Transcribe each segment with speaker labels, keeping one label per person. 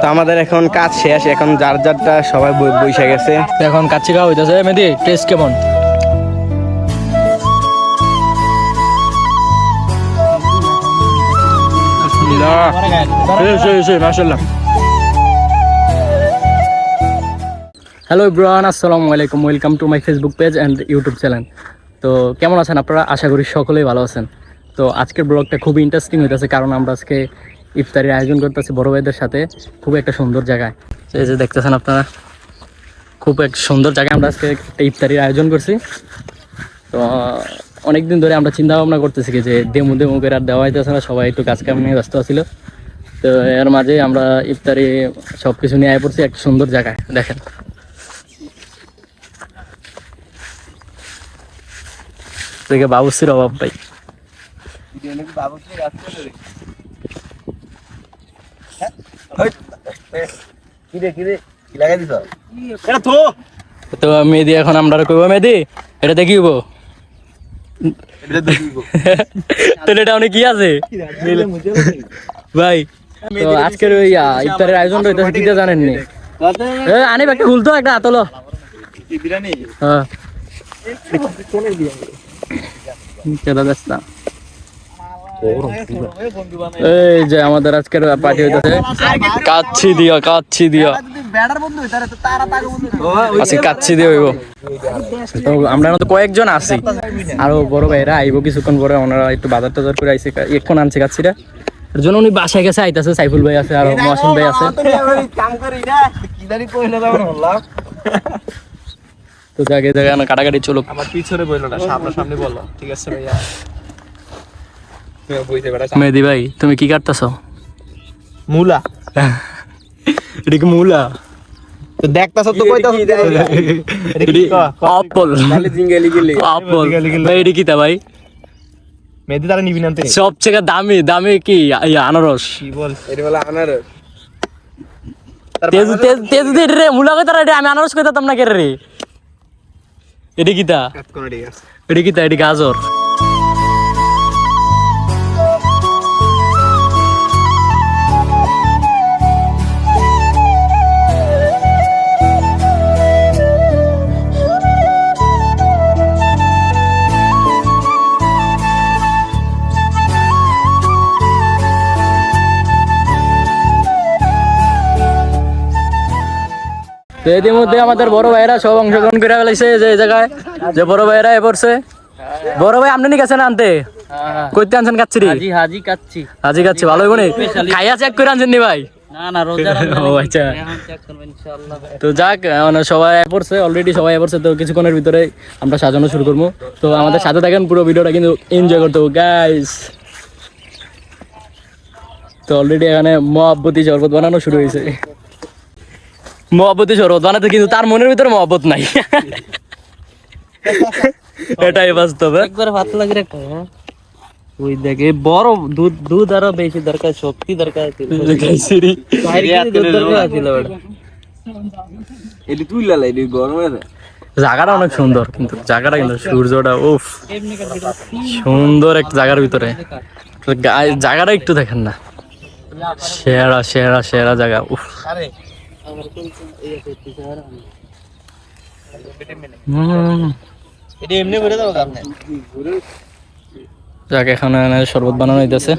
Speaker 1: তো আমাদের এখন কাজ শেষ, এখন যার যারটা সবাই বইসা গেছে।
Speaker 2: এখন কাচ্চি খাওয়া হইতেছে। মেহেদি টেস্ট কেমন? মাশাআল্লাহ। হ্যালো এভরিওয়ান, আসসালামু আলাইকুম, welcome to my Facebook page and YouTube channel. তো কেমন আছেন আপনারা? আশা করি সকলেই ভালো আছেন। তো আজকের ব্লগটা খুবই ইন্টারেস্টিং হইতেছে, কারণ আমরা আজকে ইফতারির আয়োজন করতেছি বড় ভাইদের সাথে খুব একটা সুন্দর জায়গায়। এই যে দেখতেছেন আপনারা, খুব এক সুন্দর জায়গায় আমরা আজকে একটা ইফতারির আয়োজন করছি। তো অনেকদিন ধরে আমরা চিন্তা ভাবনা করতেছি যে দেমু করে আর দেওয়া হইতেছে না, সবাই একটু কাজ কাম নিয়ে ব্যস্ত ছিল। তো এর মাঝে আমরা ইফতারি সব কিছু নিয়ে আয় পড়ছি একটা সুন্দর জায়গায়। দেখেন থেকে বাবুসির অভাব ভাই। তো মেহেদি এখন আমরা কইব, মেহেদি এটা দেখিব তো এটা অনেক কি আছে ভাই। তো আজকের ওই ইফতারের আয়োজন রয়েছে, কি জানেননি? আনি একটা খুলতো একটা হাতলো। হ্যাঁ এই যে আমাদের আজকের পার্টি হইতেছে কাচ্ছি দিয়া আজকে কাচ্ছি দিয়ে হইব। তো আমরা তো কয়েকজন আছি, আরো বড় ভাইরা আইব কিছুক্ষণ পরে। ওনারা একটু বাজার টাজার করে আইসে, এখন আনছে কাচ্ছিরা, এর জন্য উনি বাসায় গেছে, আইতাছে। সাইফুল ভাই আছে, আরো মহসিন ভাই আছে। তো জায়গায় জায়গায় কাটাকাটি চলুক।
Speaker 1: আমার পিছনে বললো না, সামনে বললো। ঠিক আছে ভাইয়া।
Speaker 2: মেহেদি ভাই তুমি কি কাটতেছ?
Speaker 1: মূলা।
Speaker 2: এটা কি মূলা?
Speaker 1: তো দেখতাছ তো কইতাছ
Speaker 2: আপল। আপল ভাই এটা কি তা ভাই?
Speaker 1: মেহেদি তারা নিবি না তে?
Speaker 2: সবচেয়ে দামি কি আনারস?
Speaker 1: কি বল? এটা বলে আনারস।
Speaker 2: তেজ রে মূলা কইতা রে, আমি আনারস কইতাম না কে রে। এটা কি তা? এটা কি তা? এটা গাজর। তো এর মধ্যে আমাদের বড় ভাইরা সব অংশগ্রহণ করে ফেলাইছে যে জায়গায়, যে বড় ভাইরা এ পড়ছে। বড় ভাই আপনি গেছেন আনতে? কইতে আনছেন কাচ্চি? হাজি কাচ্চি ভালো হইব নি? খাইয়া চেক করে আনছেন নি ভাই? না রোজা। ও আচ্ছা। তো যাক, সবাই পড়ছে অলরেডি, সবাই পড়ছে। তো কিছুক্ষণের ভিতরে আমরা সাজানো শুরু করবো। তো আমাদের সাথে থাকেন, পুরো ভিডিওটা কিন্তু এনজয় করতে হবে গাইস। তো অলরেডি এখানে মহাব্বতী শরবত বানানো শুরু হয়েছে। মহব্বতী শরবত বানাতে, কিন্তু তার মনের ভিতরে মহব্বত নাই। এটাই বাস্তব। একবারে ভাত লাগে রে। ওই দেখে বড় দুধ আরো বেশি দরকার, শক্তি দরকার। জায়গাটা অনেক সুন্দর, কিন্তু জায়গাটা কিন্তু সূর্যটা উফ সুন্দর এক জায়গার ভিতরে। জায়গাটা একটু দেখেন না, সেরা সেরা সেরা জায়গা। উফ যাক, এখানে শরবত বানানো হইতেছে,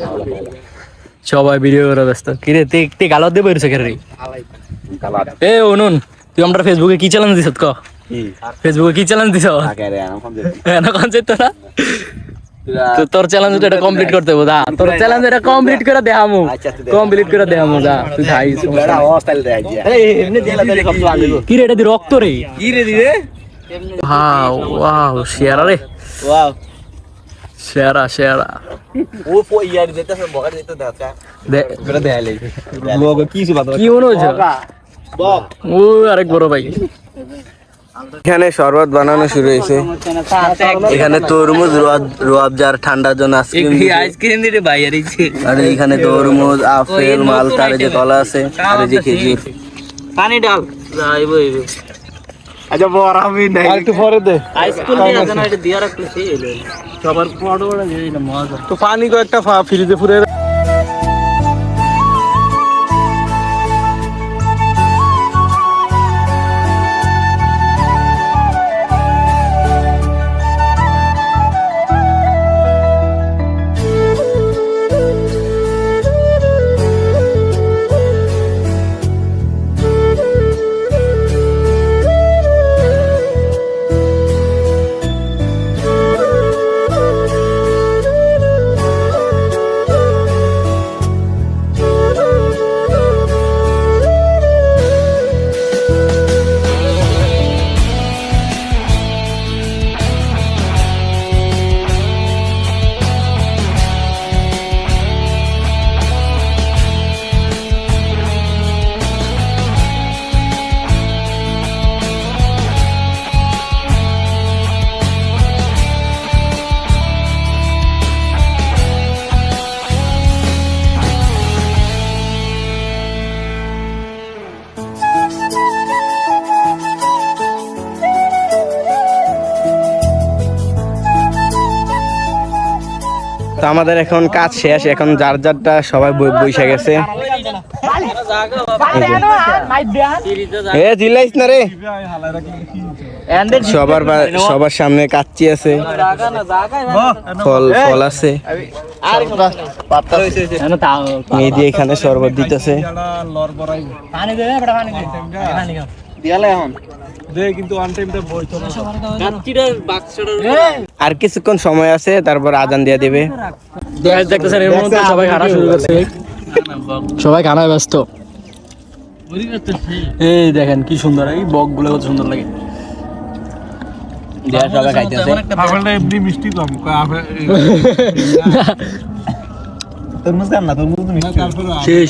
Speaker 2: সবাই ভিডিও করে ব্যস্ত। কিরে তে গালত দিয়ে বেরোছে কেন রে? এ অনুন, তুই আমরা ফেসবুকে কি চ্যালেঞ্জ দিছ? ক ফেসবুকে কি চ্যালেঞ্জ দিছ? এখন যেত না তো তোর চ্যালেঞ্জ এটা কমপ্লিট করতে হবে। দা তোর চ্যালেঞ্জ এটা কমপ্লিট করে দেখামু, কমপ্লিট করে দেখামু। দা তুই খাইস কি রে? এটা দি রক্ত রে? কি রে দি রে? ওয়াও ওয়াও, সেরা রে, ওয়াও সেরা সেরা। ও ইয়ার যেতেছে বগার যেতে দাঁচা দে করে দেখাইলে লোক কিছু বাদ কি মনে হচ্ছে? বক ও আরেক বড় ভাই।
Speaker 1: এখানে শরবত বানানো শুরু হয়েছে। এখানে তরমুজ, রুয়াবজার, ঠান্ডার জন্য আইসক্রিম দিতে ভাই। আর এখানে তরমুজ, আপেল, মালটা, আর যে কলা আছে, আর যে খেজুর।
Speaker 2: পানি ডাল যাইবো।
Speaker 1: আচ্ছা বড় আমি নাই, একটু পরে দে।
Speaker 2: আইসক্রিম দিয়া জানা এটা দিয়া রাখলে সেই হলো সবার বড় বড় যে না মজা।
Speaker 1: তো পানি কো একটা ফ্রিজে পুরে তো আমাদের এখন কাজ শেষ, এখন যার যারটা সবাই বইসা গেছে। এ জিলাইস না রে, সবার সামনে কাচ্চি আছে, ফল আছে, এই দিয়ে এখানে শরবত দিতেছে। আর কিছুক্ষণ সময় আছে, তারপর আজান দিয়ে দেবে।
Speaker 2: দেখতেছেন এর মধ্যে সবাই খানা শুরু করছে, সবাই খানায় ব্যস্ত। এই দেখেন কি সুন্দর, এই বক গুলো কত সুন্দর লাগে।
Speaker 1: সবাই খাইতেছে।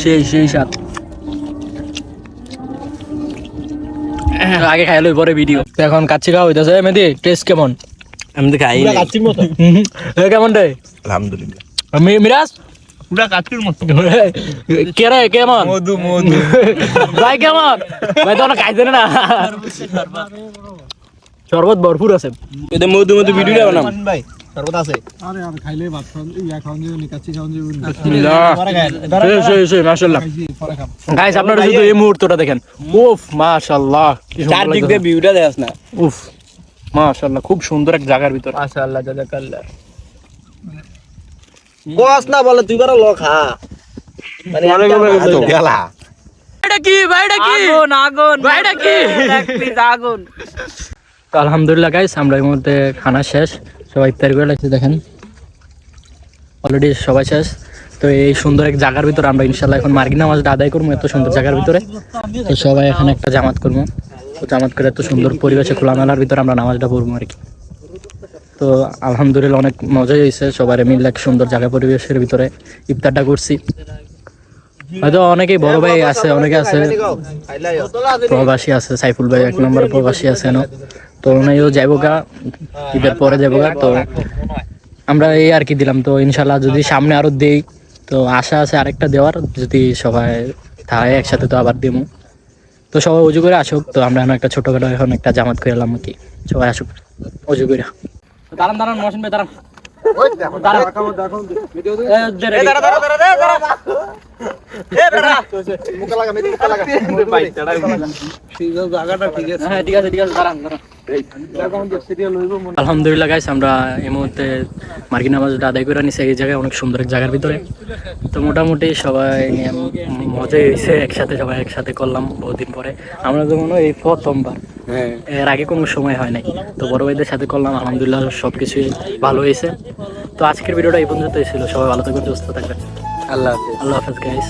Speaker 2: সেই স্বাদ। আগে খাইলো পরে ভিডিও। এখন কাচ্চি খাওয়া হইতেছে। মেহেদি টেস্ট কেমন?
Speaker 1: আমি তো খাই
Speaker 2: কেমন রে?
Speaker 1: আলহামদুলিল্লাহ।
Speaker 2: মিরাজ
Speaker 3: পুরা কাচ্চির মতো।
Speaker 2: কে রে কেমন? ভাই কেমন? ভাই তো খাইছে না, শরবত ভরপুর আছে।
Speaker 1: এটা মধু ভিডিও বানাম
Speaker 3: ভাই শরবত আছে।
Speaker 4: আরে আর খাইলে ভাত খাওয়ান, ইয়া খাওয়ান যাবে, কাচ্চি খাওয়ান যাবে।
Speaker 2: মাশাআল্লাহ গাইস, আপনারা শুধু এই মুহূর্তটা দেখেন। উফ মাশাআল্লাহ, কি সুন্দর
Speaker 1: চারদিক দিয়ে ভিউটা দেখাস না।
Speaker 2: উফ মাশাআল্লাহ, খুব সুন্দর এক জায়গার ভিতর।
Speaker 1: মাশাআল্লাহ, জাযাকাল্লাহ। বস না বলে তুই বড় লোক খা, মানে গেলা।
Speaker 2: এটা কি ভাই? এটা কি আগুন ভাই? এটা কি এক পিস আগুন? তো আলহামদুলিল্লাহ গাইস, আমরা এই মুহূর্তে খানা শেষ, সবাই ইফতার করে লাগছে। দেখেন অলরেডি সবাই শেষ। তো এই সুন্দর এক জায়গার ভিতরে আমরা ইনশাল্লাহ এখন মার্গি নামাজটা আদায় করবো, এত সুন্দর জায়গার ভিতরে। তো সবাই এখানে একটা জামাত করবো, তো জামাত করে এত সুন্দর পরিবেশে খোলামেলার ভিতরে আমরা নামাজটা পড়বো আর কি। তো আলহামদুলিল্লাহ অনেক মজাই হয়েছে, সবাই মিলে এক সুন্দর জায়গা পরিবেশের ভিতরে ইফতারটা করছি। হয়তো অনেকেই বড় ভাই আছে, অনেকে আছে প্রবাসী আছে, সাইফুল ভাই 1 নম্বর প্রবাসী আছে না, তো উনিও যাইব গা, ঈদের পরে যাবো গা। তো আমরা এই আর কি দিলাম। তো ইনশাল্লাহ যদি সামনে আরো দেই, তো আশা আছে আরেকটা দেওয়ার, যদি সবাই থাকে একসাথে তো আবার দেবো। তো সবাই অজু করে আসুক। তো আমরা এখন একটা ছোটখাটো এখন একটা জামাত করে এলাম কি, সবাই আসুক অজু করে। দাঁড়ান মহসিন ভাই, দাঁড়ান। আলহামদুলিল্লাহ গাইস, আমরা এই মুহূর্তে মার্গি নামাজটা আদায় করে নিছি এই জায়গায়, অনেক সুন্দর এক জায়গার ভিতরে। তো মোটামুটি সবাই মজাই হয়েছে, একসাথে সবাই একসাথে করলাম বহুদিন পরে। আমরা যেমন এই প্রথমবার, এর আগে কোনো সময় হয় নাই, তো বড় ভাইদের সাথে করলাম। আলহামদুলিল্লাহ সবকিছুই ভালো হয়েছে। তো আজকের ভিডিওটা এই পর্যন্তই ছিল। সবাই ভালো থাকবেন, সুস্থ থাকবেন।
Speaker 1: আল্লাহ হাফেজ।
Speaker 2: আল্লাহ হাফেজ গাইস।